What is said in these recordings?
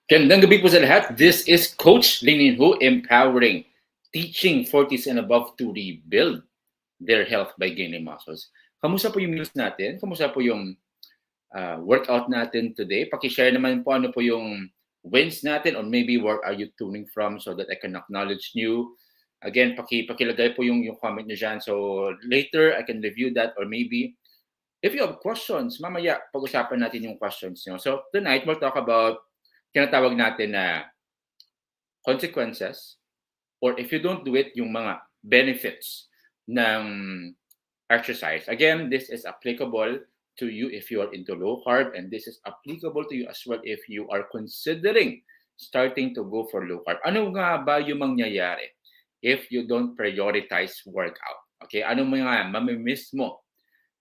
Gandang gabi po sa lahat. This is Coach Lininho, empowering, teaching 40s and above to rebuild their health by gaining muscles. Kamusta po yung meals natin? Kamusta po yung workout natin today? Pakishare naman po ano po yung wins natin, or maybe where are you tuning from so that I can acknowledge you. Again, pakilagay po yung comment nyo dyan. So later, I can review that, or maybe if you have questions, mamaya pag-usapan natin yung questions nyo. So tonight, we'll talk about tinatawag natin na consequences, or if you don't do it, yung mga benefits ng exercise. Again, this is applicable to you if you are into low carb, and this is applicable to you as well if you are considering starting to go for low carb. Ano nga ba yung mangyayari if you don't prioritize workout? Okay, ano mga mamimiss mo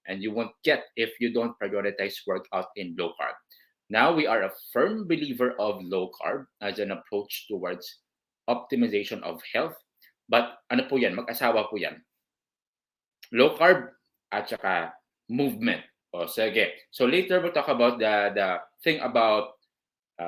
and you won't get if you don't prioritize workout in low carb? Now, we are a firm believer of low carb as an approach towards optimization of health. But ano po yan? Mag-asawa po yan. Low carb at saka movement. O sige. So later we'll talk about the thing about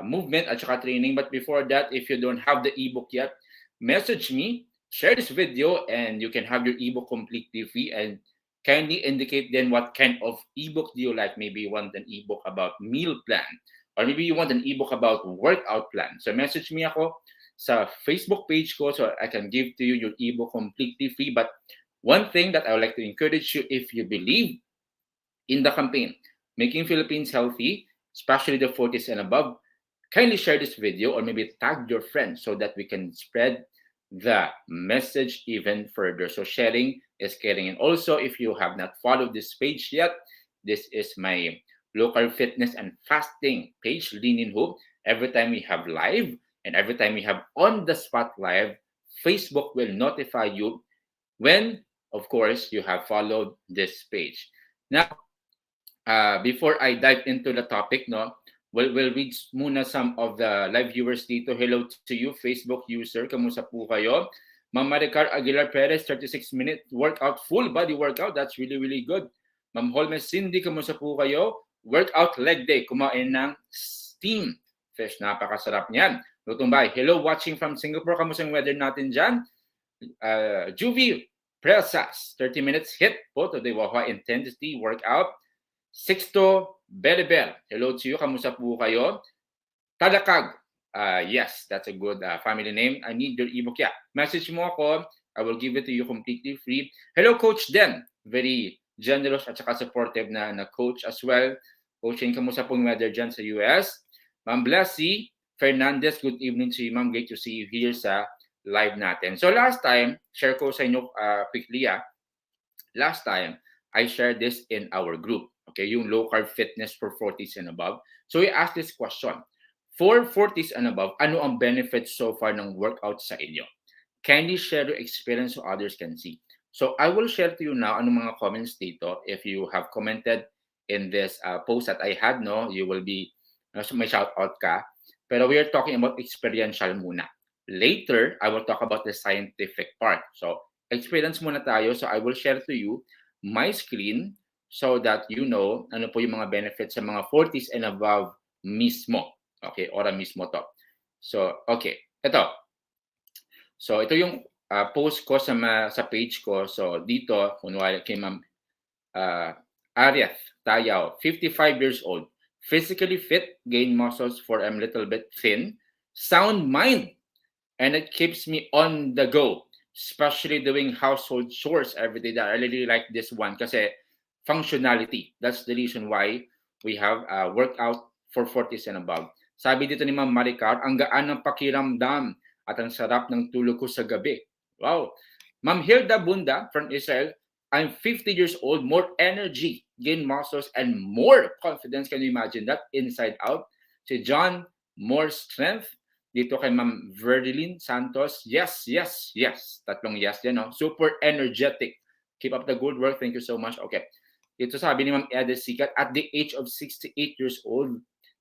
movement at saka training. But before that, if you don't have the ebook yet, message me, share this video, and you can have your ebook completely free. And kindly indicate then what kind of ebook do you like. Maybe you want an ebook about meal plan, or maybe you want an ebook about workout plan. So message me ako sa Facebook page ko so I can give to you your ebook completely free. But one thing that I would like to encourage you, if you believe in the campaign, Making Philippines Healthy, especially the 40s and above, kindly share this video or maybe tag your friends so that we can spread the message even further. So sharing is caring. And also, if you have not followed this page yet, this is my local fitness and fasting page, Lean in Hope. Every time we have live and every time we have on the spot live, Facebook will notify you when, of course, you have followed this page. Now, before I dive into the topic, no, we'll read muna some of the live viewers dito. Hello to you, Facebook user. Kamusta po kayo? Ma'am Maricar Aguilar Perez, 36-minute workout, full body workout. That's really, really good. Ma'am Holmes Cindy, kamusta po kayo? Workout leg day. Kumain ng steam fish. Napakasarap niyan. Lutong Bay. Hello, watching from Singapore. Kamusta ang weather natin dyan? Juvie Presas, 30 minutes hit po today. Wawa intensity workout. Sixto Belebel, hello to you. Kamusta po kayo? Talakag, yes, that's a good family name. I need your ebook. Yeah, message mo ako. I will give it to you completely free. Hello, Coach Den. Very generous at saka supportive na coach as well. Coaching, kamusta pong weather dyan sa US? Ma'am Blessy Fernandez, good evening to you, ma'am. Great to see you here sa live natin. So last time, share ko sa inyo quickly. Last time, I shared this in our group. Okay, yung low carb fitness for 40s and above. So we asked this question. For 40s and above, ano ang benefits so far ng workout sa inyo? Kindly share your experience so others can see. So I will share to you now ano mga comments dito. If you have commented in this post that I had, no, you will be, may shout out ka. Pero we are talking about experiential muna. Later, I will talk about the scientific part. So experience muna tayo. So I will share to you my screen so that you know ano po yung mga benefits sa mga 40s and above mismo. Okay, ora mismo to. So, okay, ito. So, ito yung post ko sa page ko. So, dito, kunwari kay Ma'am Arieth Tayaw, 55 years old, physically fit, gain muscles for I'm little bit thin, sound mind, and it keeps me on the go, especially doing household chores every day. That I really like this one kasi functionality. That's the reason why we have a workout for 40s and above. Sabi dito ni Ma'am Maricar, ang gaan ng pakiramdam at ang sarap ng tulog ko sa gabi. Wow. Ma'am Hilda Bunda from Israel, I'm 50 years old, more energy, gain muscles, and more confidence. Can you imagine that? Inside out. Si John, more strength. Dito kay Ma'am Verdeline Santos, yes, yes, yes. Tatlong yes din, no? Super energetic. Keep up the good work. Thank you so much. Okay. Ito sabi ni Ma'am Eda Sikat, at the age of 68 years old,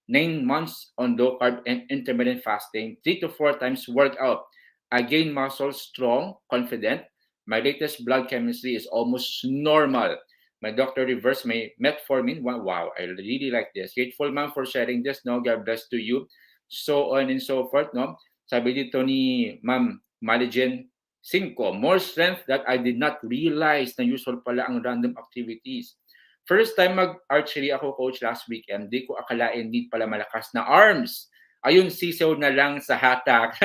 9 months on low carb and intermittent fasting, 3 to 4 times workout. I gain muscle strong, confident. My latest blood chemistry is almost normal. My doctor reversed my metformin. Wow, I really like this. Grateful, ma'am, for sharing this. No, God bless to you. so on and so forth, no? Sabi dito ni Ma'am Malijen 5, more strength that I did not realize na usual pala ang random activities. First time mag-archery ako, coach, last weekend, di ko akalain need pala malakas na arms. Ayun, sisaw na lang sa hatak.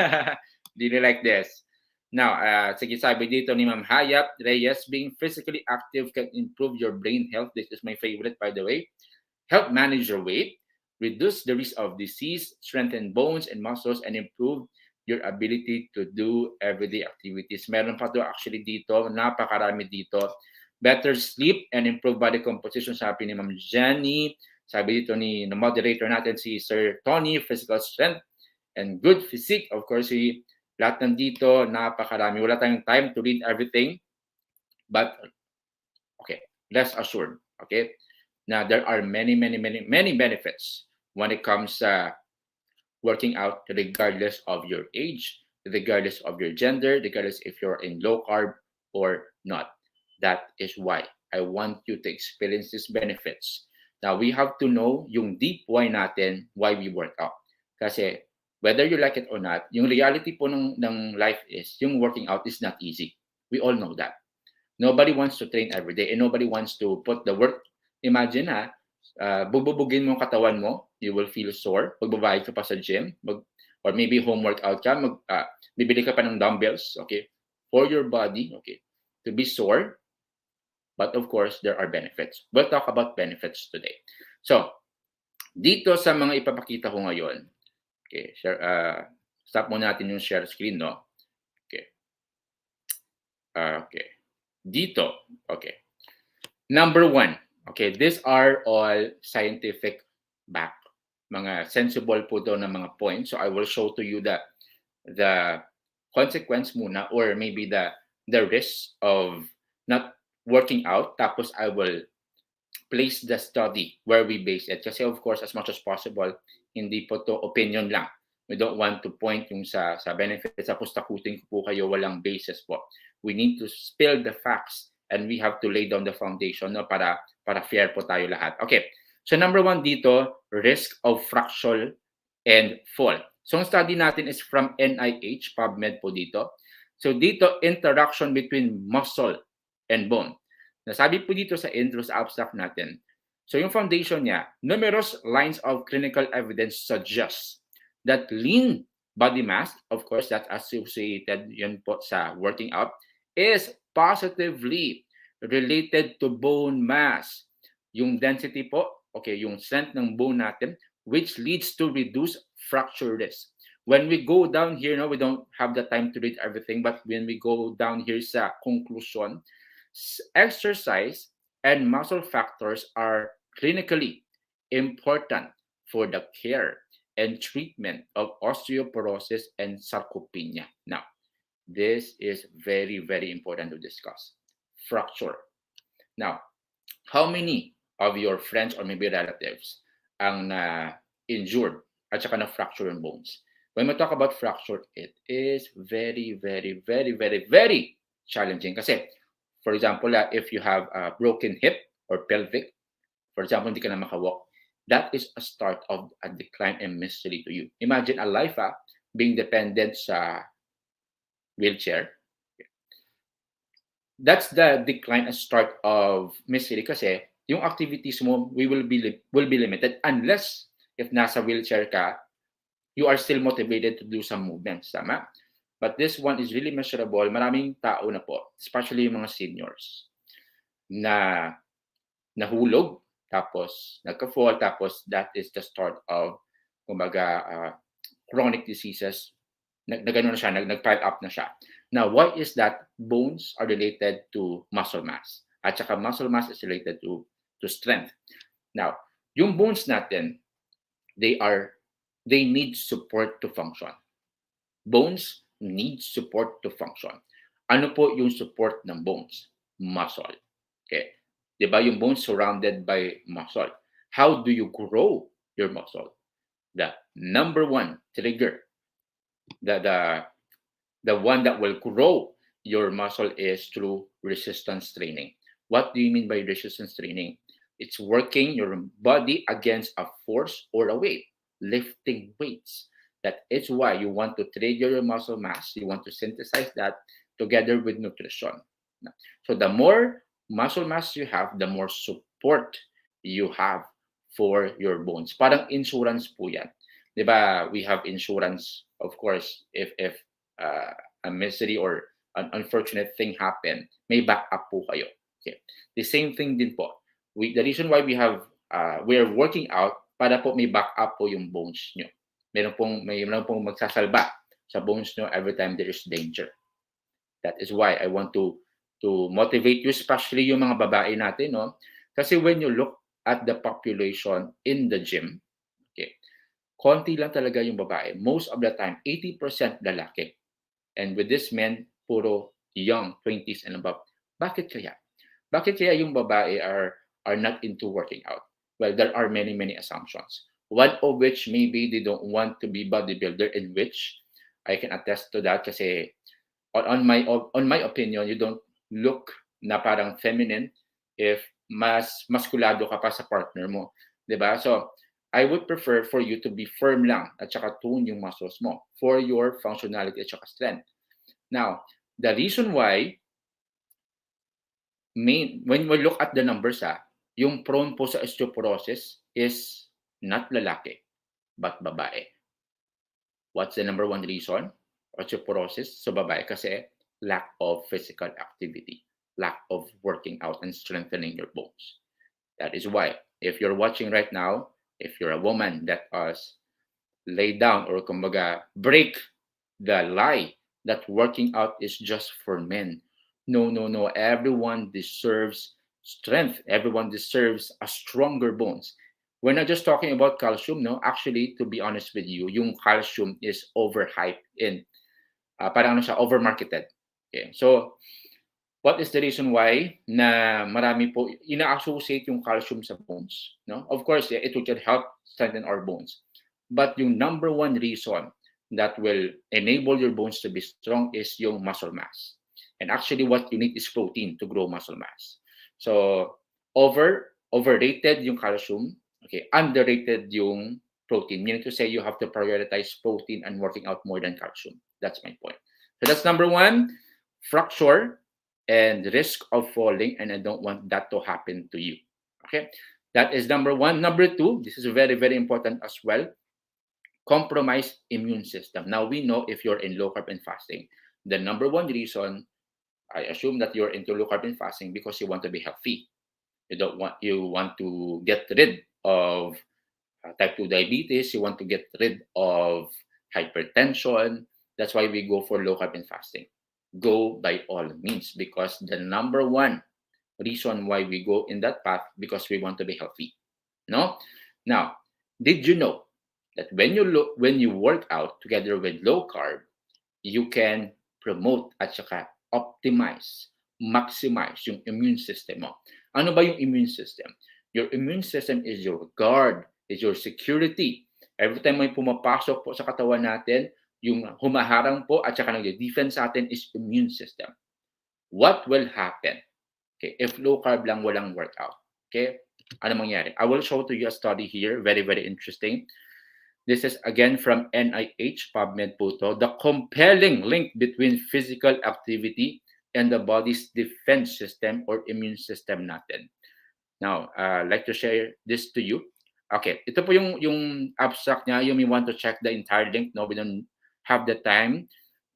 Did you like this? Now, sige, sabi dito ni Ma'am Hayat Reyes, being physically active can improve your brain health. This is my favorite, by the way. Help manage your weight, reduce the risk of disease, strengthen bones and muscles, and improve your ability to do everyday activities. Meron pa to actually dito, napakarami dito. Better sleep and improve body composition, sabi ni Ma'am Jenny. Sabi dito ni moderator natin si Sir Tony, physical strength and good physique. Of course, lahat nandito, napakarami. Wala tayong time to read everything. But, okay, rest assured, okay? Now, there are many benefits when it comes to working out regardless of your age, regardless of your gender, regardless if you're in low carb or not. That is why I want you to experience these benefits. Now, we have to know yung deep why natin, why we work out. Kasi, whether you like it or not, yung reality po ng life is, yung working out is not easy. We all know that. Nobody wants to train every day and nobody wants to put the work. Imagine bububugin mo ang katawan mo, you will feel sore. Magbabayad ka pa sa gym, or maybe home workout ka, bibili ka pa ng dumbbells, okay, for your body, okay, to be sore. But of course, there are benefits. We'll talk about benefits today. So, dito sa mga ipapakita ko ngayon, okay, share, stop muna natin yung share screen, no? Okay. Okay. Dito, okay. Number 1, okay, these are all scientific back. Mga sensible po daw na mga points. So I will show to you the consequence muna, or maybe the risk of not working out. Tapos I will place the study where we base it. Kasi of course, as much as possible, hindi po to opinion lang. We don't want to point yung sa benefits. Tapos takutin ko po kayo, walang basis po. We need to spill the facts and we have to lay down the foundation, no, para fair po tayo lahat. Okay, so number 1 dito, risk of fracture and fall. So ang study natin is from NIH, PubMed po dito. So dito, interaction between muscle and bone. Nasabi po dito sa intro sa abstract natin. So yung foundation niya, numerous lines of clinical evidence suggest that lean body mass, of course, that's associated yun po sa working out, is positively related to bone mass. Yung density po, okay, yung strength ng bone natin, which leads to reduced fracture risk. When we go down here, no, we don't have the time to read everything, but when we go down here sa conclusion, exercise and muscle factors are clinically important for the care and treatment of osteoporosis and sarcopenia. Now, this is very important to discuss. Fracture. Now, how many of your friends or maybe relatives ang injured at saka na-fracture yung bones? When we talk about fracture, it is very challenging. Kasi, for example, if you have a broken hip or pelvic, for example, hindi ka na makawalk, that is a start of a decline and misery to you. Imagine a life being dependent sa wheelchair. That's the decline and start of misery kasi yung activities mo will be limited unless if nasa wheelchair ka, you are still motivated to do some movements, tama? But this one is really measurable. Maraming tao na po, especially yung mga seniors, na nahulog, tapos nagka-fall, tapos that is the start of, kumbaga, chronic diseases. Nagano na siya, nag-pile up na siya. Now, why is that? Bones are related to muscle mass. At saka muscle mass is related to strength. Now, yung bones natin, they need support to function. Bones need support to function. Ano po yung support ng bones? Muscle. Okay. Diba yung bones surrounded by muscle? How do you grow your muscle? The number 1 trigger, the one that will grow your muscle is through resistance training. What do you mean by resistance training? It's working your body against a force or a weight, lifting weights. That is why you want to trigger your muscle mass. You want to synthesize that together with nutrition. So the more muscle mass you have, the more support you have for your bones. Parang insurance po yan. 'Di ba? We have insurance, of course, if uh, a misery or an unfortunate thing happen, may backup po kayo. Okay. The same thing din po. The reason why we're working out para po may backup po yung bones nyo. Meron pong magsasalba sa bones nyo every time there is danger. That is why I want to motivate you, especially yung mga babae natin, no? Kasi when you look at the population in the gym, okay, konti lang talaga yung babae. Most of the time, 80% lalaki. And with this men, puro young, 20s and above. Bakit kaya? Bakit kaya yung babae are not into working out? Well, there are many, many assumptions. One of which maybe they don't want to be bodybuilder, in which I can attest to that kasi on my opinion, you don't look na parang feminine if mas maskulado ka pa sa partner mo, 'di ba? So, I would prefer for you to be firm lang at saka tone yung muscles mo for your functionality at saka strength. Now, the reason why when we look at the numbers, yung prone po sa osteoporosis is not lalaki but babae. What's the number one reason? Osteoporosis sa babae kasi lack of physical activity, lack of working out and strengthening your bones. That is why, if you're watching right now, if you're a woman that has laid down or kumbaga break the lie that working out is just for men. No, no, no. Everyone deserves strength. Everyone deserves a stronger bones. We're not just talking about calcium, no. Actually, to be honest with you, yung calcium is overhyped in parang ano siya, overmarketed. Okay. So, what is the reason why na marami po ina-associate yung calcium sa bones, no? Of course, yeah, it can help strengthen our bones. But yung number one reason that will enable your bones to be strong is yung muscle mass. And actually what you need is protein to grow muscle mass. So, overrated yung calcium, okay, underrated yung protein. Meaning to say you have to prioritize protein and working out more than calcium. That's my point. So that's number one, fracture and risk of falling, and I don't want that to happen to you. Okay, that is number one. Number two, this is very, very important as well, compromised immune system. Now we know if you're in low carb and fasting, the number one reason, I assume that you're into low carb and fasting because you want to be healthy. You want to get rid of type 2 diabetes, you want to get rid of hypertension. That's why we go for low carb and fasting. Go by all means, because the number one reason why we go in that path, because we want to be healthy. No? Now, did you know that when you work out together with low carb, you can promote at saka optimize, maximize yung immune system mo. Ano ba yung immune system? Your immune system is your guard, is your security. Every time may pumapasok po sa katawan natin, yung humaharang po at saka nag-defense sa atin is immune system. What will happen, okay, if low carb lang walang workout? Okay? Ano mangyari? I will show to you a study here, very, very interesting. This is again from NIH, PubMed po to, the compelling link between physical activity and the body's defense system or immune system natin. Now, I'd like to share this to you. Okay, ito po yung abstract niya. You may want to check the entire link. No, we don't have the time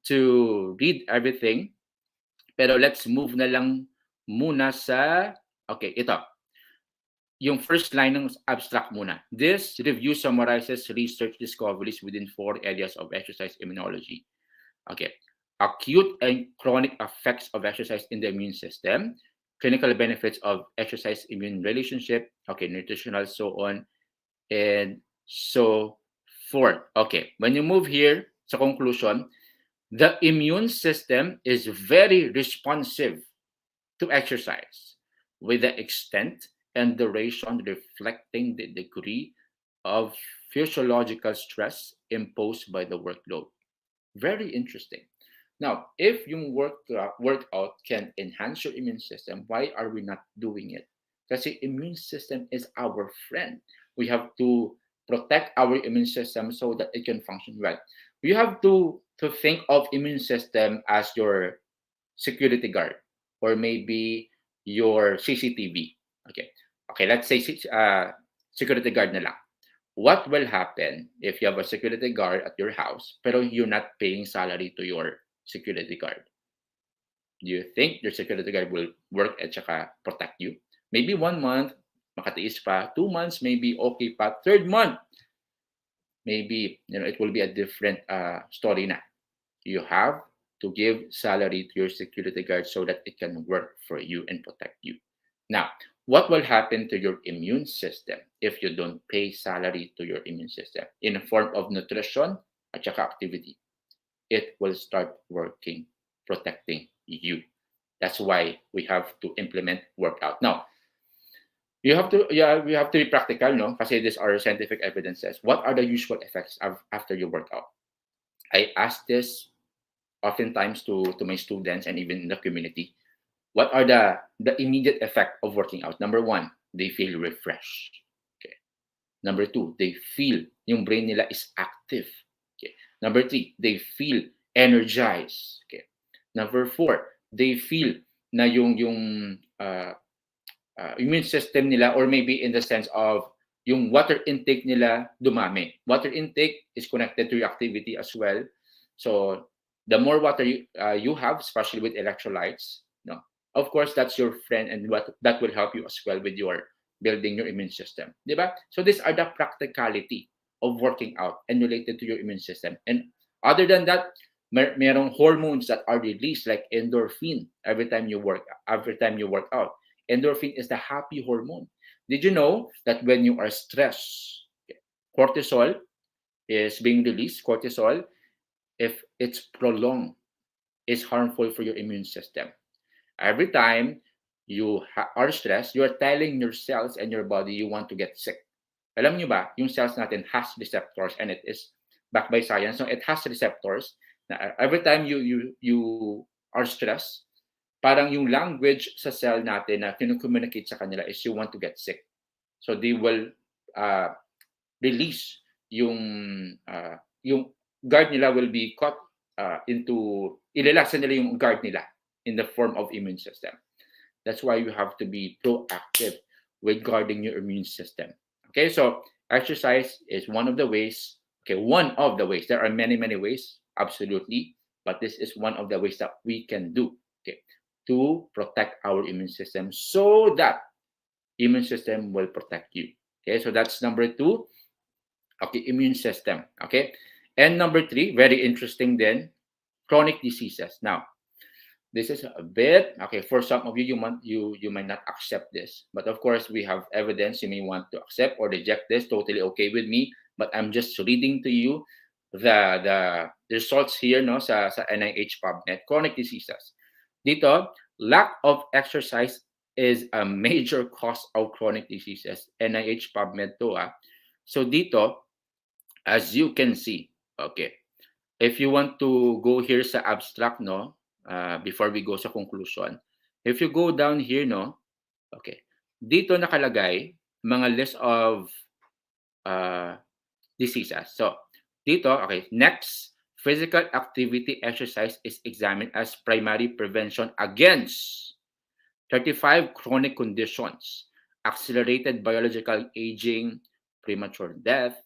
to read everything. Pero let's move na lang muna sa, okay, ito. Yung first line ng abstract muna. This review summarizes research discoveries within 4 areas of exercise immunology. Okay. Acute and chronic effects of exercise in the immune system, clinical benefits of exercise immune relationship, okay, nutritional, so on, and so forth. Okay. When you move here sa conclusion, the immune system is very responsive to exercise, with the extent and duration reflecting the degree of physiological stress imposed by the workload. Very interesting. Now, if yung workout can enhance your immune system, why are we not doing it? Kasi immune system is our friend. We have to protect our immune system so that it can function well. You have to think of immune system as your security guard or maybe your CCTV. Okay. Okay, let's say security guard na lang. What will happen if you have a security guard at your house pero you're not paying salary to your security guard? Do you think your security guard will work at saka protect you? Maybe 1 month, makatiis pa. 2 months, maybe okay pa. Third month, maybe it will be a different story na. You have to give salary to your security guard so that it can work for you and protect you. Now, what will happen to your immune system if you don't pay salary to your immune system in the form of nutrition at saka activity? It will start working, protecting you. That's why we have to implement workout. Now, we have to be practical, no? Kasi these are scientific evidences. What are the usual effects after you work out? I ask this oftentimes to my students and even in the community. What are the immediate effect of working out? Number one, they feel refreshed. Okay. Number two, they feel yung brain nila is active. Okay. Number three, they feel energized. Okay. Number four, they feel na immune system nila, or maybe in the sense of yung water intake nila dumami. Water intake is connected to your activity as well. So the more water you have, especially with electrolytes, no, of course that's your friend, and that will help you as well with your building your immune system, diba? So these are the practicality of working out and related to your immune system. And other than that, merong hormones that are released like endorphin every time you work out. Endorphin is the happy hormone. Did you know that when you are stressed, cortisol is being released? Cortisol, if it's prolonged, is harmful for your immune system. Every time you are stressed, you are telling your cells and your body you want to get sick. Alam nyo ba, yung cells natin has receptors, and it is backed by science. So it has receptors na every time you are stressed, parang yung language sa cell natin na kinu-communicate sa kanila is you want to get sick. So they will release yung guard nila will be caught ilalasa nila yung guard nila in the form of immune system. That's why you have to be proactive with guarding your immune system. Okay, so exercise is one of the ways. Okay, one of the ways. There are many, many ways, absolutely. But this is one of the ways that we can do, okay, to protect our immune system so that immune system will protect you. Okay, so that's number two. Okay, immune system. Okay, and number three, very interesting then, chronic diseases. Now, this is a bit okay for some of you. You might not accept this, but of course we have evidence. You may want to accept or reject this. Totally okay with me. But I'm just reading to you the results here, no, sa NIH PubMed. Chronic diseases. Dito, lack of exercise is a major cause of chronic diseases. NIH PubMed to. So dito, as you can see, okay, if you want to go here sa abstract, no, before we go sa conclusion, if you go down here, no, okay, dito nakalagay mga list of diseases. So dito, okay, next, physical activity exercise is examined as primary prevention against 35 chronic conditions: accelerated biological aging, premature death,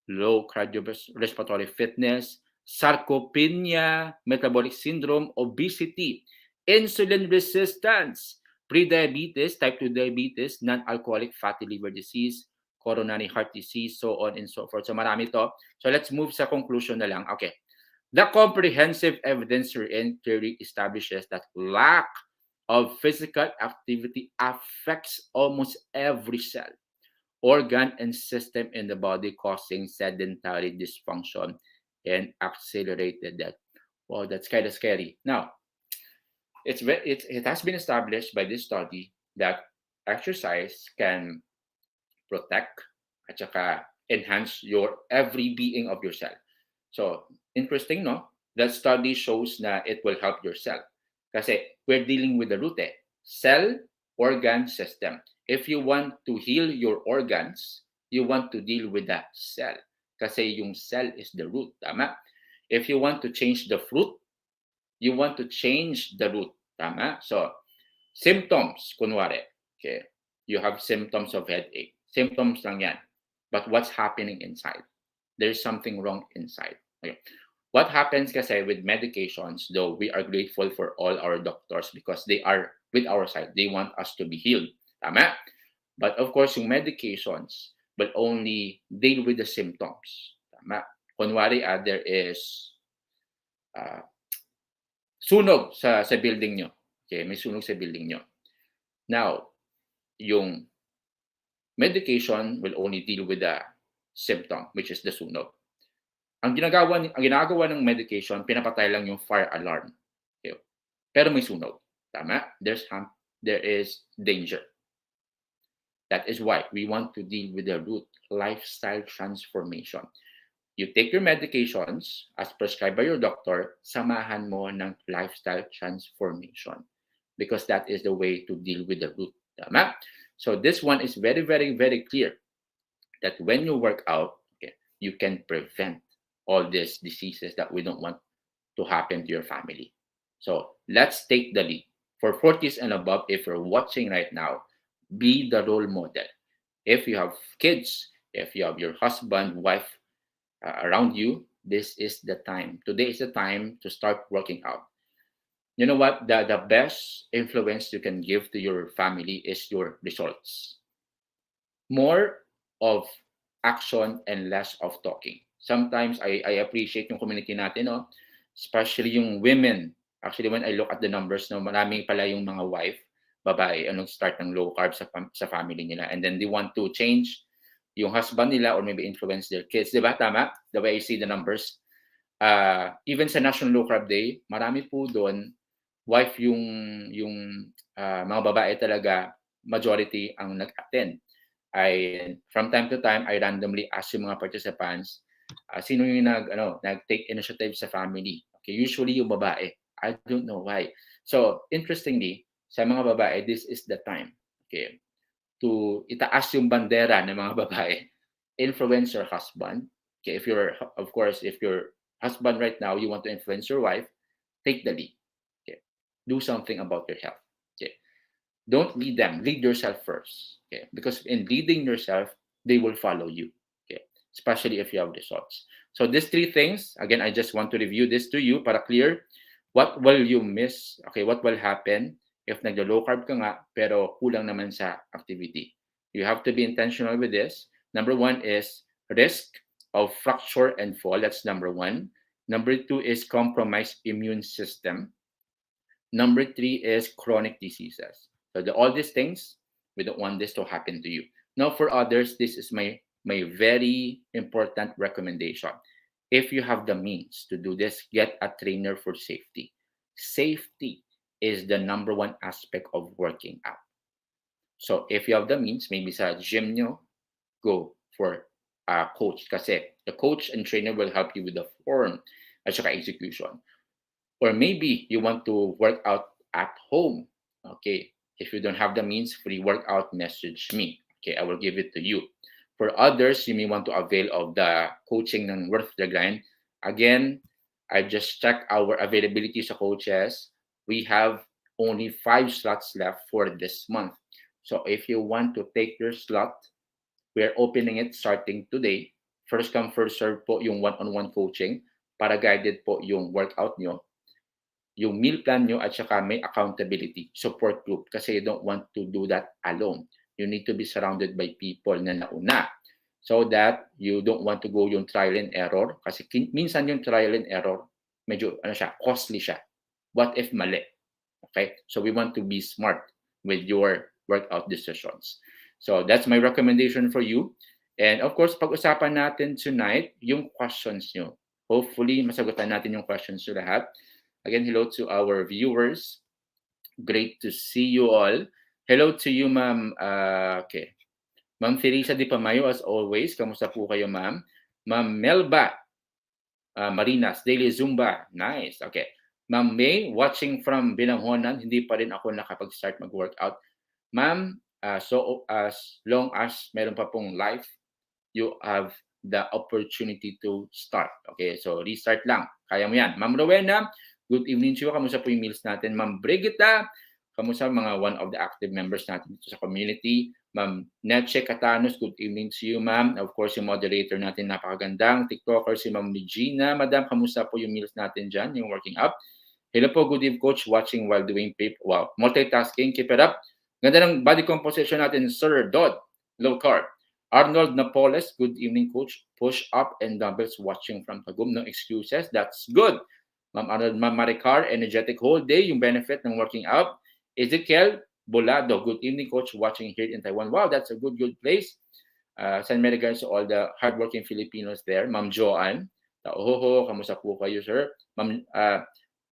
low cardiorespiratory fitness, sarcopenia, metabolic syndrome, obesity, insulin resistance, prediabetes, type 2 diabetes, non-alcoholic fatty liver disease, coronary heart disease, so on and so forth. So marami to. So let's move sa conclusion na lang. Okay. The comprehensive evidence herein clearly establishes that lack of physical activity affects almost every cell, organ, and system in the body, causing sedentary dysfunction and accelerated death. Wow, that's kind of scary. Now, it has been established by this study that exercise can protect at saka enhance your every being of your cell. So, interesting, no? That study shows na it will help your cell. Kasi we're dealing with the root, cell, organ, system. If you want to heal your organs, You want to deal with the cell. Kasi yung cell is the root. Tama? If you want to change the fruit, you want to change the root. Tama? So, symptoms, kunwari. Okay. You have symptoms of headache. Symptoms lang yan. But what's happening inside? There's something wrong inside. Okay. What happens kasi with medications, though we are grateful for all our doctors because they are with our side. They want us to be healed. Tama? But of course, yung medications will only deal with the symptoms. Tama? Kunwari, there is uh, sunog sa building nyo. Okay, may sunog sa building nyo. Now, yung medication will only deal with the symptom, which is the sunog. Ang ginagawa ng medication, pinapatay lang yung fire alarm. Okay. Pero may sunog. Tama? There is danger. That is why we want to deal with the root, lifestyle transformation. You take your medications as prescribed by your doctor, samahan mo ng lifestyle transformation because that is the way to deal with the root. Tama? So this one is very, very, very clear that when you work out, okay, you can prevent all these diseases that we don't want to happen to your family. So let's take the lead. For 40s and above, if you're watching right now, be the role model. If you have kids, if you have your husband, wife around you, this is the time. Today is the time to start working out. You know what? The best influence you can give to your family is your results. More of action and less of talking. Sometimes I appreciate yung community natin, no? Especially yung women. Actually, when I look at the numbers, no, marami pala yung mga wife, babae, anong start ng low carb sa family nila. And then they want to change yung husband nila or maybe influence their kids. Diba? Tama? The way I see the numbers. Even sa National Low Carb Day, marami po doon, wife yung mga babae talaga, majority ang nag-attend. From time to time, I randomly ask yung mga participants, sino yung nag-take initiative sa family. Okay, usually yung babae. I don't know why. So, interestingly, sa mga babae, this is the time. Okay, to itaas yung bandera ng mga babae. Influence your husband. Okay, if your husband right now, you want to influence your wife, take the lead. Okay, do something about your health. Okay, don't lead them. Lead yourself first. Okay, because in leading yourself, they will follow you. Okay, especially if you have results. So these three things, again, I just want to review this to you para clear. What will you miss? Okay, what will happen if naglo-low carb ka nga pero kulang naman sa activity? You have to be intentional with this. Number one is risk of fracture and fall. That's number one. Number two is compromised immune system. Number three is chronic diseases. So all these things, we don't want this to happen to you. Now for others, this is my very important recommendation. If you have the means to do this, get a trainer for safety. Safety is the number one aspect of working out. So if you have the means, maybe sa gym nyo, go for a coach kasi the coach and trainer will help you with the form at saka execution. Or maybe you want to work out at home. Okay, if you don't have the means, free workout, message me. Okay, I will give it to you. For others, you may want to avail of the coaching ng Worth the Grind. Again, I just checked our availability sa coaches. We have only 5 slots left for this month. So if you want to take your slot, we are opening it starting today. First come, first serve po yung one-on-one coaching para guided po yung workout nyo, yung meal plan nyo, at saka may accountability, support group kasi you don't want to do that alone. You need to be surrounded by people na nauna so that you don't want to go yung trial and error kasi minsan yung trial and error medyo costly siya. What if mali? Okay? So we want to be smart with your workout decisions. So that's my recommendation for you. And of course, pag-usapan natin tonight yung questions nyo. Hopefully, masagutan natin yung questions nyo lahat. Again, hello to our viewers. Great to see you all. Hello to you, ma'am. Okay. Ma'am Teresa Di Pamayo, as always. Kamusta po kayo, ma'am? Ma'am Melba Marinas, Daily Zumba. Nice. Okay. Ma'am May, watching from Binanghonan. Hindi pa rin ako nakapag-start mag-workout. Ma'am, so as long as meron pa pong life, you have the opportunity to start. Okay, so restart lang. Kaya mo yan. Ma'am Rowena, good evening to you. Kamusta po yung meals natin? Ma'am Brigita, kamusta mga one of the active members natin dito sa community? Ma'am Neche Catanos, good evening to you, ma'am. Of course, yung moderator natin, napakagandang TikToker, si Ma'am Regina. Madam, kamusta po yung meals natin dyan, yung working up? Hello po, good evening, coach, watching while doing paper. Wow, multitasking, keep it up. Ganda ng body composition natin, Sir Dodd, low carb. Arnold Napoles, good evening, coach. Push up and dumbbells watching from Tagum. No excuses. That's good. Ma'am Arnold, Ma'am Maricar, energetic whole day, yung benefit ng working out. Ezekiel Bolado, good evening, coach, watching here in Taiwan. Wow, that's a good place. Send my regards to all the hardworking Filipinos there. Ma'am Joanne, Taohoho, kamusta po kayo, sir? Ma'am,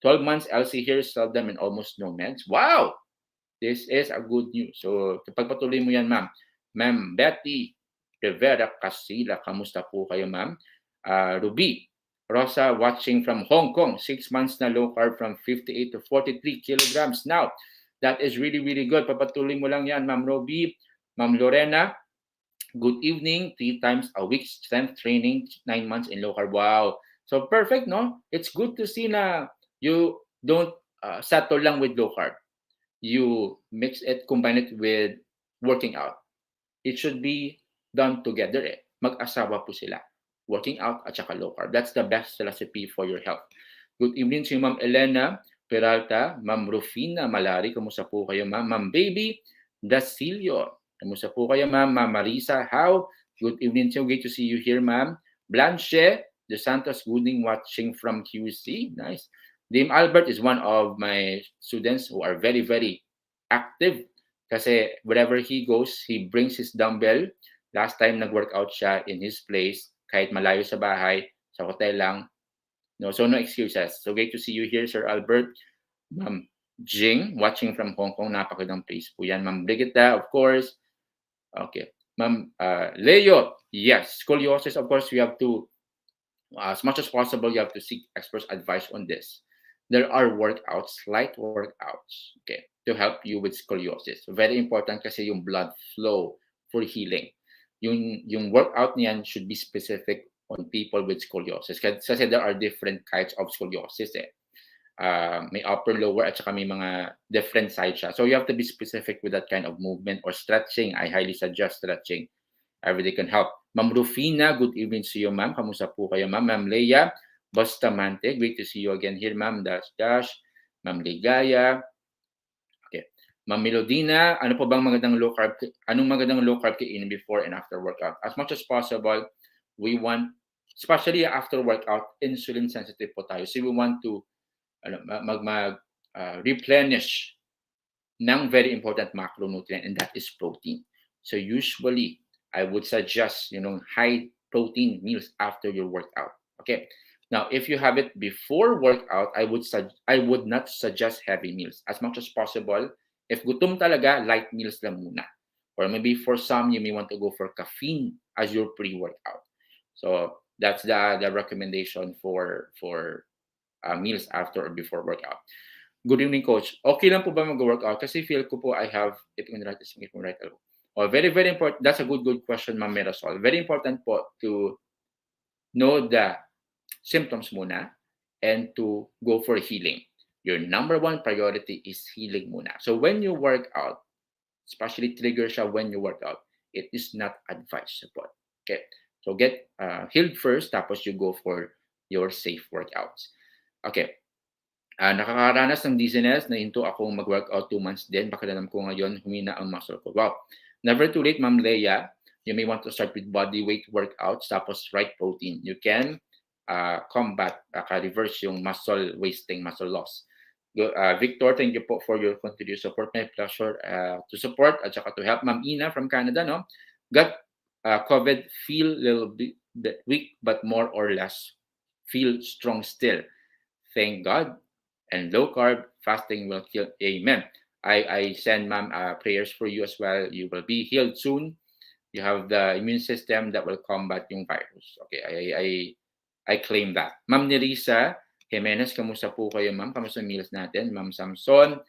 12 months LC here, seldom and almost no meds. Wow! This is a good news. So, pagpatuloy mo yan, ma'am. Ma'am Betty Rivera Casila, kamusta po kayo, ma'am? Ruby Rosa, watching from Hong Kong. 6 months na low carb from 58 to 43 kilograms now. That is really, really good. Papatuloy mo lang yan, ma'am Ruby. Ma'am Lorena, good evening. 3 times a week strength training, 9 months in low carb. Wow. So, perfect, no? It's good to see na you don't settle lang with low carb. You mix it, combine it with working out. It should be done together. Mag-asawa po sila. Working out at saka low carb. That's the best recipe for your health. Good evening to Ma'am Elena Peralta, Ma'am Rufina Malari. Kumusta po kayo, ma'am? Ma'am Baby Dasilio. Kumusta po kayo, ma'am? Ma'am Marisa How. Good evening to you. Great to see you here, ma'am. Blanche De Santos, good evening, watching from QC. Nice. Dame Albert is one of my students who are very, very active kasi wherever he goes, he brings his dumbbell. Last time nag-workout siya in his place, kahit malayo sa bahay, sa hotel lang. No, so no excuses. So great to see you here, Sir Albert. Ma'am Jing, watching from Hong Kong, napakagandang place po yan. Ma'am Brigita, of course. Okay. Ma'am Leo, yes. Scoliosis, of course, we have to, as much as possible, you have to seek expert advice on this. There are workouts, light workouts, okay, to help you with scoliosis. Very important kasi yung blood flow for healing. Yung workout niyan should be specific on people with scoliosis. Kasi there are different kinds of scoliosis. May upper, lower, at saka may mga different sides siya. So you have to be specific with that kind of movement or stretching. I highly suggest stretching. Every day can help. Ma'am Rufina, good evening to you, ma'am. Kamusta po kayo, ma'am? Ma'am Leia Bustamante, great to see you again here, ma'am. Dash. Ma'am Ligaya. Okay. Ma'am Melodina, ano po bang magandang low carb? Anong magandang low carb kainin before and after workout? As much as possible, we want, especially after workout, insulin sensitive po tayo. So we want to replenish ng very important macronutrient, and that is protein. So usually, I would suggest, high protein meals after your workout. Okay. Now, if you have it before workout, I would not suggest heavy meals. As much as possible, if gutom talaga, light meals lang muna. Or maybe for some, you may want to go for caffeine as your pre-workout. So that's the recommendation for meals after or before workout. Good evening, coach. Okay lang po ba mag-workout? Kasi feel ko po I have, if you can write this, very, very important. That's a good question, Ma'am Mirasol. Very important po to know the symptoms muna and to go for healing. Your number one priority is healing muna. So when you work out, especially trigger siya when you work out, it is not advisable. Okay? So get healed first, tapos you go for your safe workouts. Okay. Nakakaranas ng dizziness, nahinto akong mag-workout 2 months din. Pakiramdam ko ngayon, humina ang muscle ko. Wow. Never too late, Ma'am Leia. You may want to start with body weight workouts, tapos right protein. You can combat, reverse yung muscle wasting, muscle loss. Victor, thank you po for your continued support. My pleasure to support at saka to help. Ma'am Ina from Canada, no? Got COVID, feel a little bit weak, but more or less feel strong still. Thank God. And low carb fasting will kill. Amen. I send, ma'am, prayers for you as well. You will be healed soon. You have the immune system that will combat yung virus. Okay, I claim that. Ma'am Nerissa Jimenez, kamusta po kayo, ma'am? Kamusta meals natin? Ma'am Samson,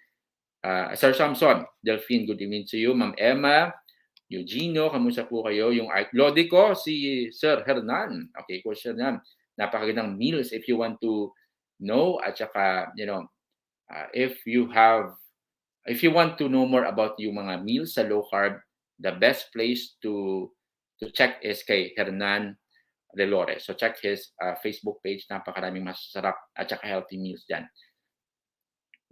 Sir Samson, Delphine, good evening to you. Ma'am Emma, Eugenio, kamusta po kayo? Yung art Lodi ko, si Sir Hernan. Okay, Coach Hernan. Napakagandang meals if you want to know. At saka, if you want to know more about yung mga meals sa low carb, the best place to check is kay Hernan Relores. So check his Facebook page. Napakaraming masasarap at saka healthy meals dyan.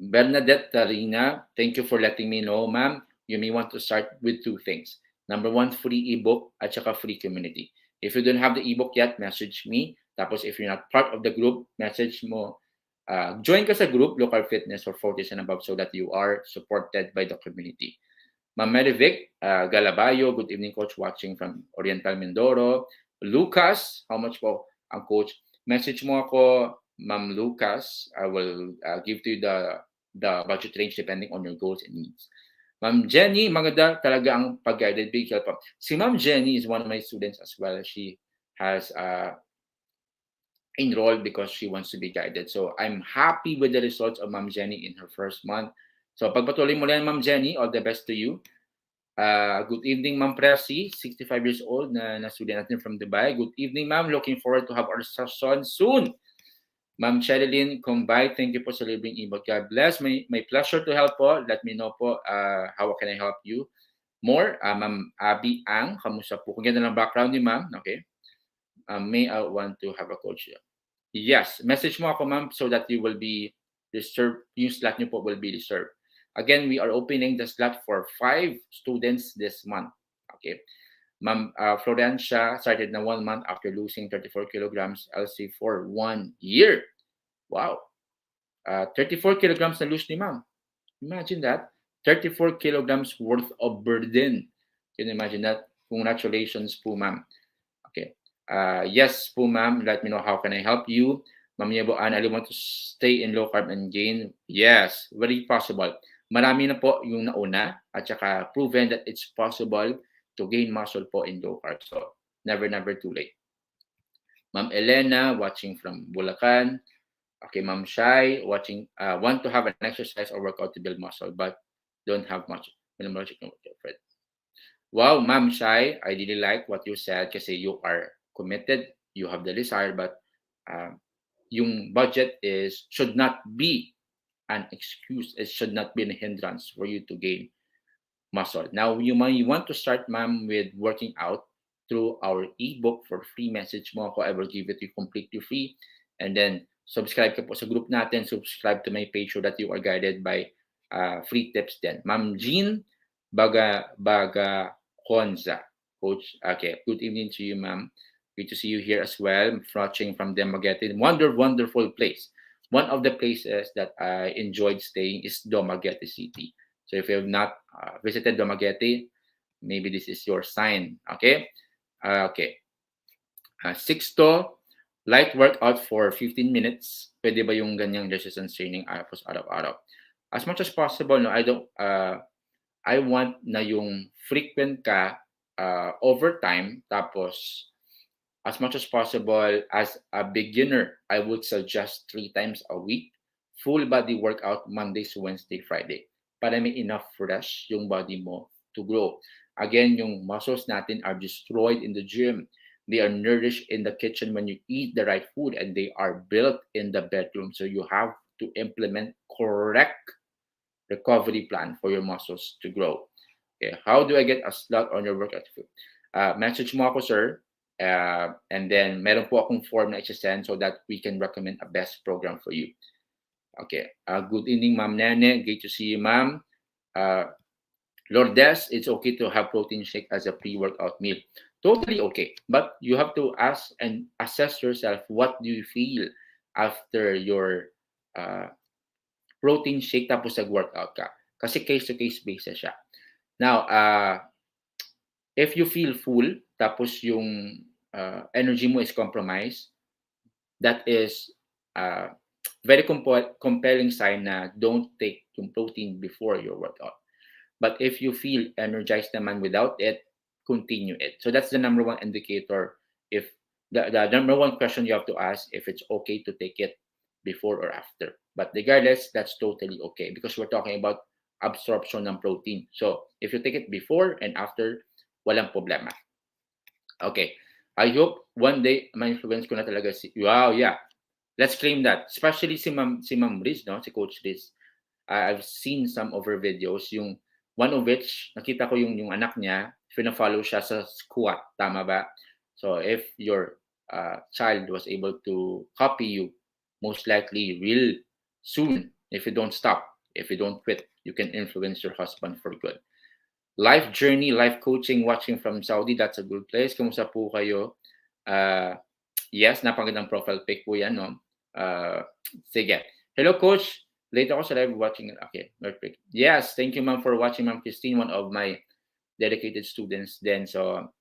Bernadette Tarina, thank you for letting me know, ma'am. You may want to start with two things. Number one, free ebook at saka free community. If you don't have the ebook yet, message me. Tapos if you're not part of the group, message mo. Join ka sa group, Local Fitness for 40s and above, so that you are supported by the community. Ma'am Medivic Galabayo, good evening, Coach, watching from Oriental Mindoro. Lucas, how much po ang Coach? Message mo ako, Ma'am Lucas. I will give to you the budget range depending on your goals and needs. Ma'am Jenny, maganda talaga ang pag-guided. Big help. Si Ma'am Jenny is one of my students as well. She has enrolled because she wants to be guided. So I'm happy with the results of Ma'am Jenny in her first month. So pagpatuloy mo lang, Ma'am Jenny, all the best to you. Good evening, Ma'am Presi, 65 years old na student natin from Dubai. Good evening, Ma'am. Looking forward to have our session soon. Ma'am Sherilyn Kumbay, thank you po sa libreng ebook. God bless. My pleasure to help po. Let me know po how can I help you more. Ma'am Abby Ang, kamusta po? Kung ganda ng background ni Ma'am, okay? May I want to have a coach? Yes, message mo ako, Ma'am, so that you will be reserved. Yung slot niyo po will be reserved. Again, we are opening the slot for 5 students this month. Okay. Ma'am Florencia started na 1 month after losing 34 kilograms LC for 1 year. Wow. 34 kilograms na lose ni Ma'am. Imagine that. 34 kilograms worth of burden. Can you imagine that? Congratulations po, Ma'am. Okay. Yes po, Ma'am. Let me know how can I help you. Ma'am Yeboan, I want to stay in low carb and gain. Yes, very possible. Marami na po yung nauna at saka proven that it's possible to gain muscle po in low carb. So, never too late. Ma'am Elena, watching from Bulacan. Okay, Ma'am Shai, watching, want to have an exercise or workout to build muscle, but don't have much. Wow, Ma'am Shai, I really like what you said kasi you are committed, you have the desire, but yung budget should not be an excuse. It should not be a hindrance for you to gain muscle. Now, you might want to start, Ma'am, with working out through our ebook for free. Message mo ako. I will give it to you completely free. And then, subscribe ka po sa group natin. Subscribe to my page so that you are guided by free tips then. Ma'am Jean Baga Konza. Coach, okay. Good evening to you, Ma'am. Good to see you here as well. Watching from Dumaguete. Wonderful place. One of the places that I enjoyed staying is Dumaguete City. So if you have not visited Dumaguete, maybe this is your sign. Okay? Okay. Sixto, light workout for 15 minutes. Pwede ba yung ganyang resistance training araw-araw? As much as possible, no, I want na yung frequent ka over time, tapos as much as possible, as a beginner, I would suggest 3 times a week, full body workout Mondays, Wednesday, Friday, para may enough fresh yung body mo to grow. Again, yung muscles natin are destroyed in the gym. They are nourished in the kitchen when you eat the right food, and they are built in the bedroom. So you have to implement correct recovery plan for your muscles to grow. Okay, how do I get a slot on your workout? Message mo ako, sir. And then meron po akong form na i-send so that we can recommend a best program for you. Okay. Good evening, Ma'am Nene. Great to see you, Ma'am. Lourdes, it's okay to have protein shake as a pre-workout meal. Totally okay. But you have to ask and assess yourself, what do you feel after your protein shake tapos nag-workout ka? Kasi case-to-case basis siya. Now, if you feel full, tapos yung energy mo is compromised, that is very compelling sign na don't take yung protein before your workout. But if you feel energized naman without it, continue it. So that's the number one indicator. If the number one question you have to ask, if it's okay to take it before or after. But regardless, that's totally okay because we're talking about absorption ng protein. So if you take it before and after, walang problema. Okay. I hope one day ma-influence ko na talaga si wow, yeah. Let's claim that. Especially si Ma'am Riz, no? Si Coach Riz. I've seen some of her videos, yung one of which nakita ko yung anak niya, fina-follow siya sa squat, tama ba? So if your child was able to copy you, most likely will soon, if you don't stop, if you don't quit, you can influence your husband for good. Life journey, life coaching, watching from Saudi, that's a good place. Kumusta po kayo? Uh, yes, napakagandang profile pic po yan, no? Sige. Hello, Coach. Late ako sa live watching. Okay, perfect. Yes, thank you, ma'am, for watching, Ma'am Christine, one of my dedicated students then. So,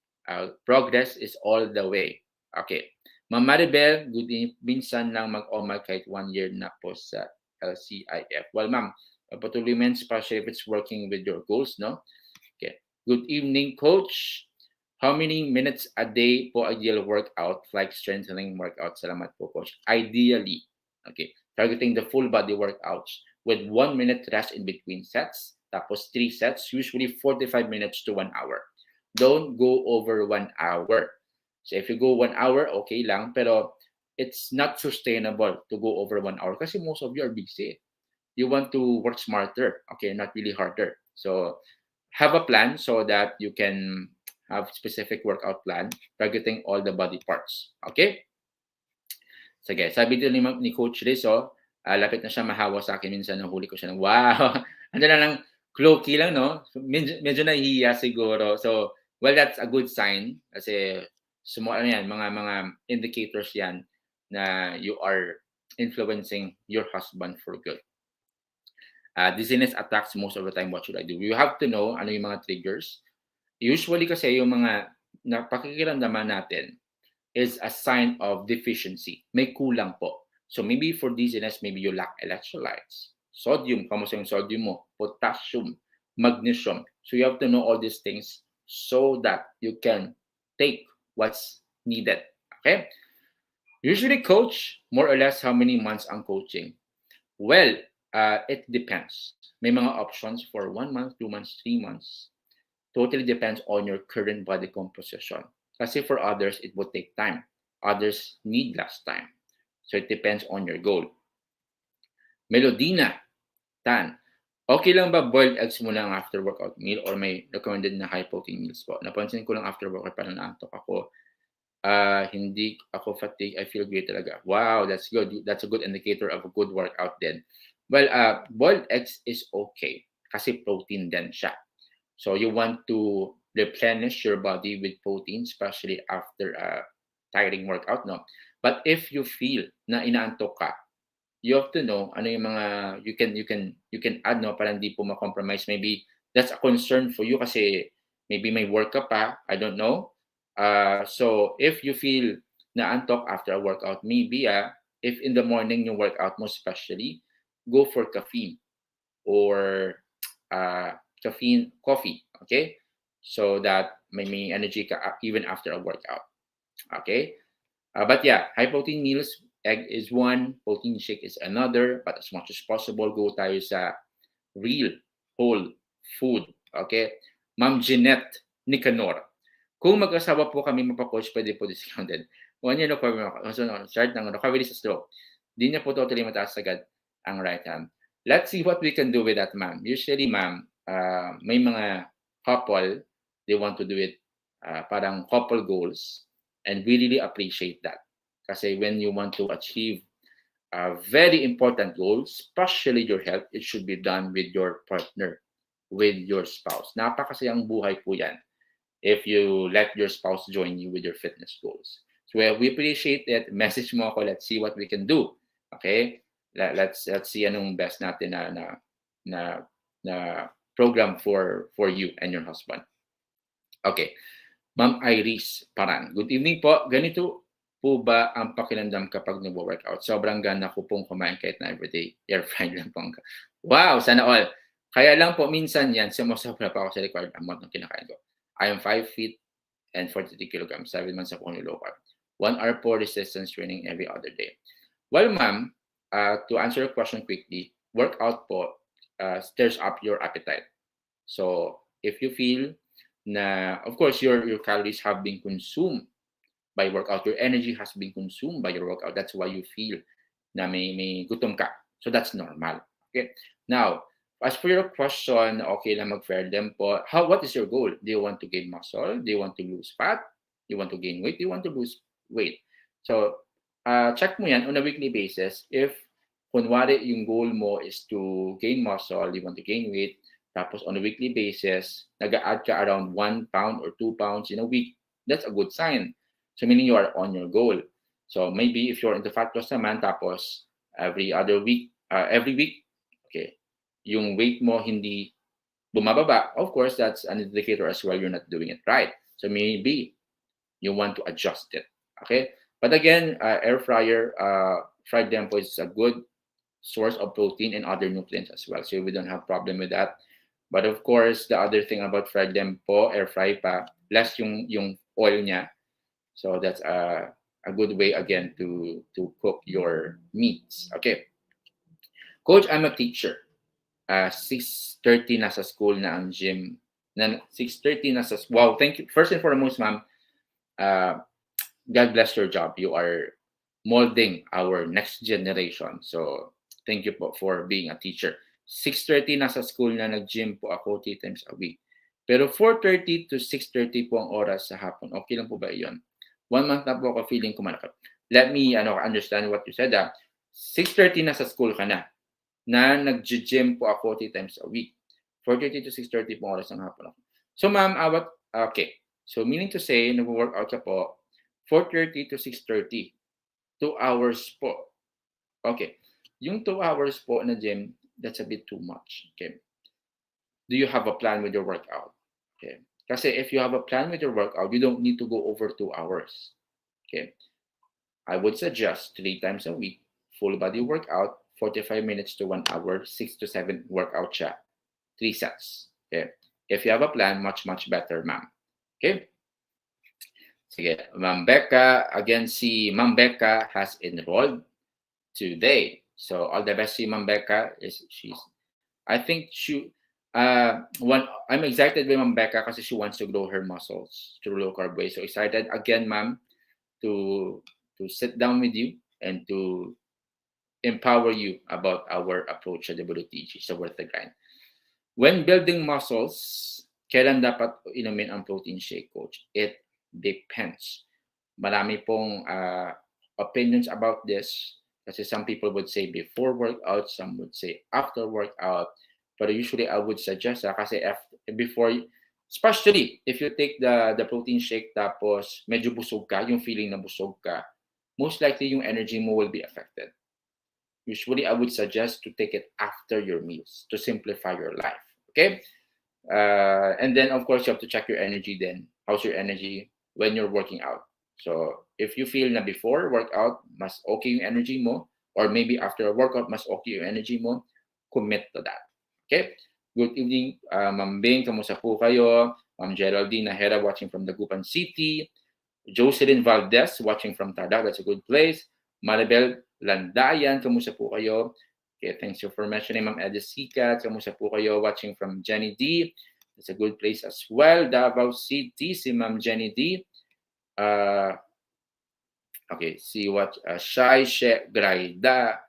progress is all the way. Okay. Ma'am Maribel, good evening. Minsan lang mag-OMA kahit 1 year na po sa LCIF. Well, ma'am, patuloy mo yan, especially if it's working with your goals, no? Okay. Good evening, Coach. How many minutes a day po ideal workout, like strengthening workout? Salamat po, Coach. Ideally, okay, targeting the full body workouts with 1 minute rest in between sets, tapos 3 sets, usually 45 minutes to 1 hour. Don't go over 1 hour. So if you go 1 hour, okay lang, pero it's not sustainable to go over 1 hour kasi most of you are busy. You want to work smarter, okay, not really harder. So have a plan so that you can have specific workout plan targeting all the body parts. Okay? Sige, sabi din ni Coach Rizzo, lapit na siya mahawa sa akin. Minsan nahuli ko siya ng, wow! Ano na lang, cloaky lang, no? Medyo nahihiya siguro. So, well, that's a good sign. Kasi, ano yan, mga indicators yan na you are influencing your husband for good. Dizziness attacks most of the time. What should I do? You have to know ano yung mga triggers. Usually kasi yung mga napakikiramdaman natin is a sign of deficiency. May kulang po. So maybe for dizziness, maybe you lack electrolytes. Sodium, kamusta yung sodium mo? Potassium, magnesium. So you have to know all these things so that you can take what's needed. Okay? Usually, coach, more or less how many months ang coaching? Well, it depends. May mga options for 1 month, 2 months, 3 months. Totally depends on your current body composition. Kasi for others, it would take time. Others need less time. So it depends on your goal. Melodina, Tan, okay lang ba boiled eggs mo lang after workout meal or may recommended na high protein meals po? Napansin ko lang after workout parang naantok ako. Hindi ako fatigue. I feel great talaga. Wow, that's good. That's a good indicator of a good workout then. Well, boiled eggs is okay kasi protein din siya. So you want to replenish your body with protein, especially after a tiring workout, no? But if you feel na inaantok ka, you have to know ano yung mga you can add, no, para hindi po ma-compromise. Maybe that's a concern for you kasi maybe may work ka pa, I don't know. So if you feel naantok after a workout, maybe if in the morning yung workout mo especially, go for caffeine or caffeine coffee, okay? So that may energy ka even after a workout, okay? But yeah, high protein meals, egg is one, protein shake is another, but as much as possible, go tayo sa real whole food, okay? Ma'am Jeanette Nicanor, kung mag-asawa po kami mapakoach, pwede po discounted. 1 year no problem ako. So, start ng recovery sa stroke. Di niya po totally mataas agad ang right hand. Let's see what we can do with that, ma'am. Usually, ma'am, may mga couple, they want to do it parang couple goals, and we really appreciate that. Kasi when you want to achieve a very important goal, especially your health, it should be done with your partner, with your spouse. Napakasayang buhay po yan if you let your spouse join you with your fitness goals. So we appreciate it. Message mo ako. Let's see what we can do. Okay? Let's see anong best natin na program for you and your husband. Okay. Ma'am Iris Paran. Good evening po. Ganito po ba ang pakiramdam kapag nagwo-workout? Sobrang gana ko pong kumain kahit na everyday. Air fried lang po. Wow! Sana all. Kaya lang po minsan yan, sumusobra pa ako sa required amount ng kinakain ko. I am 5 feet and 43 kilograms. 7 months ako ni low carb. 1 hour po resistance training every other day. Well, ma'am, to answer your question quickly, workout po stirs up your appetite. So, if you feel na, of course, your calories have been consumed by workout. Your energy has been consumed by your workout. That's why you feel na may gutom ka. So that's normal. Okay. Now, as for your question, okay lang mag-fair them po. What is your goal? Do you want to gain muscle? Do you want to lose fat? Do you want to gain weight? Do you want to lose weight? So, check mo yan on a weekly basis. If, kunwari, yung goal mo is to gain muscle, you want to gain weight, tapos on a weekly basis, nag-add ka around 1 pound or 2 pounds in a week, that's a good sign. So, meaning you are on your goal. So, maybe if you're into fat loss naman, tapos every week, okay, yung weight mo hindi bumababa, of course, that's an indicator as well you're not doing it right. So maybe you want to adjust it. Okay. But again, air fryer, fried dampo is a good source of protein and other nutrients as well. So we don't have problem with that. But of course, the other thing about fried dampo, air fry pa, less yung oil niya. So that's a good way again to cook your meats. Okay. Coach, I'm a teacher. 6:30 nasa school na ang gym. 6:30 nasa, wow, thank you. First and foremost, ma'am, God bless your job. You are molding our next generation. So, thank you po for being a teacher. 6:30 nasa school na nag-gym po ako 3 times a week. Pero 4:30 to 6:30 po ang oras sa hapon. Okay lang po ba iyon? 1 month na po ako feeling kumalakot. Let me understand what you said. 6:30 nasa school ka na nag-gym po ako 3 times a week. 4:30 to 6:30 po oras ng hapon ako. So, ma'am, okay. So, meaning to say, nag-workout ka po 4:30 to 6:30. 2 hours po. Okay. Yung 2 hours po na gym, that's a bit too much. Okay. Do you have a plan with your workout? Okay. Kasi if you have a plan with your workout, you don't need to go over 2 hours. Okay. I would suggest 3 times a week, full body workout, 45 minutes to 1 hour, 6 to 7 workout siya. 3 sets. Okay. If you have a plan, much, much better, ma'am. Okay. Sige. Ma'am Becca, again, si Ma'am Becca has enrolled today. So, all the best si Ma'am Becca. I think I'm excited with Ma'am Becca kasi she wants to grow her muscles through low carb way. So, excited again, ma'am, to sit down with you and to empower you about our approach sa WTG, sa Worth the Grind. When building muscles, kailan dapat inumin ang protein shake, coach? It depends. Marami pong opinions about this kasi some people would say before workout, some would say after workout. But usually I would suggest kasi before, especially if you take the protein shake tapos medyo busog ka, yung feeling na busog ka, most likely yung energy mo will be affected. Usually, I would suggest to take it after your meals to simplify your life. Okay? And then, of course, you have to check your energy then. How's your energy when you're working out? So, if you feel na before workout, mas okay yung energy mo, or maybe after a workout, mas okay yung energy mo, commit to that. Okay? Good evening, Ma'am Bing. Kamusta po kayo? Ma'am Geraldine Nahera watching from Dagupan City. Jocelyn Valdez watching from Tarlac. That's a good place. Maribel Landayan, kamusta po kayo? Okay, thanks you for mentioning, Ma'am Edesica. Kamusta po kayo? Watching from Jenny D. That's a good place as well. Davao City, si Ma'am Jenny D. Okay, see what Shai She Graida.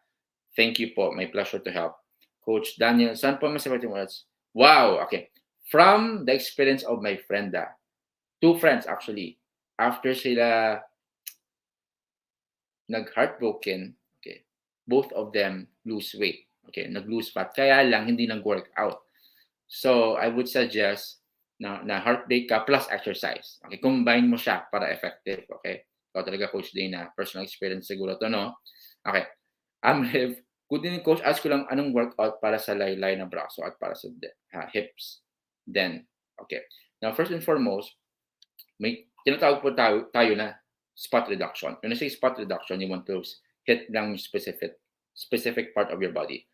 Thank you po. My pleasure to help. Coach Daniel, saan po masabat yung words? Wow, okay. From the experience of my friend, 2 friends actually, after sila nag-heartbroken, okay, both of them lose weight. Okay, nag-lose fat. Kaya lang, hindi nag-workout. So, I would suggest na heartbreak ka plus exercise. Okay, combine mo siya para effective. Okay, ikaw talaga, Coach Dana, personal experience siguro to, no? Okay, Amrev, good evening, Coach. Ask ko lang anong workout para sa laylay na braso at para sa hips. Then, okay. Now, first and foremost, may tinatawag po tayo na spot reduction. When I say spot reduction, you want to hit lang specific part of your body.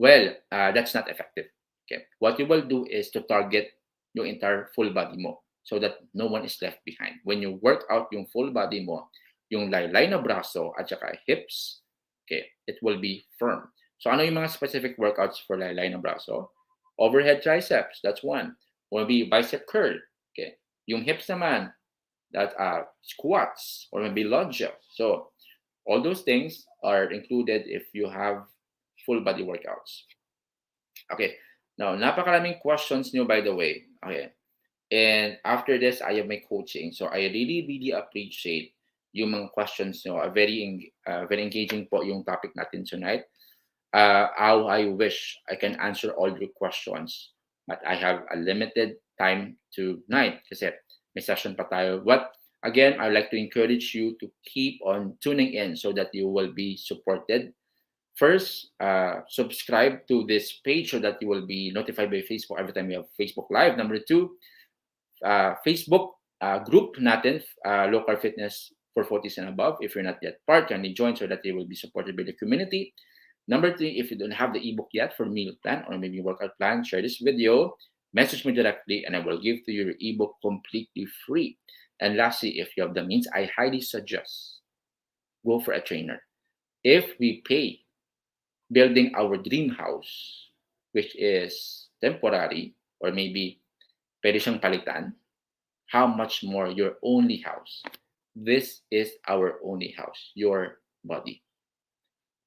Well, that's not effective. Okay. What you will do is to target your entire full body mo so that no one is left behind. When you work out yung full body mo, yung laylay na braso at saka hips, okay, it will be firm. So ano yung mga specific workouts for laylay na braso? Overhead triceps, that's one. Will be bicep curl. Okay. Yung hips naman, that are squats or maybe lunges. So all those things are included if you have full body workouts. Okay. Now, napakaraming questions nyo, by the way. Okay. And after this, I have my coaching. So I really, really appreciate yung mga questions nyo. Very engaging po yung topic natin tonight. How I wish I can answer all your questions. But I have a limited time tonight kasi may session pa tayo. But again, I'd like to encourage you to keep on tuning in so that you will be supported. First, subscribe to this page so that you will be notified by Facebook every time we have Facebook Live. Number two, Facebook group natin, Local Fitness for 40s and above. If you're not yet part, kindly join so that you will be supported by the community. Number three, if you don't have the ebook yet for meal plan or maybe workout plan, share this video, message me directly, and I will give to you your ebook completely free. And lastly, if you have the means, I highly suggest go for a trainer. If we pay building our dream house, which is temporary or maybe pwede siyang palitan, how much more your only house? This is our only house, your body.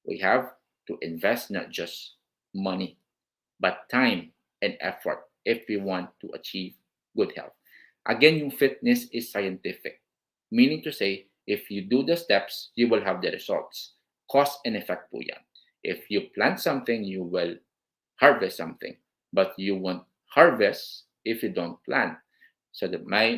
We have to invest not just money, but time and effort if we want to achieve good health. Again, yung fitness is scientific, meaning to say, if you do the steps, you will have the results. Cause and effect po yan. If you plant something, you will harvest something, but you won't harvest if you don't plant. So my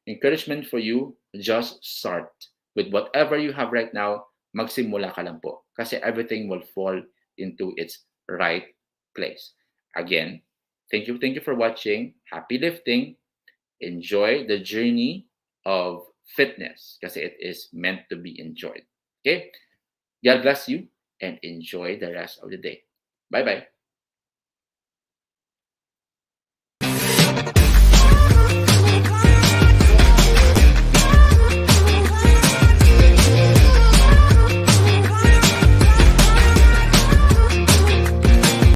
encouragement for you, just start with whatever you have right now. Magsimula ka lang po kasi everything will fall into its right place. Again, thank you for watching. Happy lifting. Enjoy the journey of fitness kasi it is meant to be enjoyed. Okay? God bless you and enjoy the rest of the day. Bye-bye.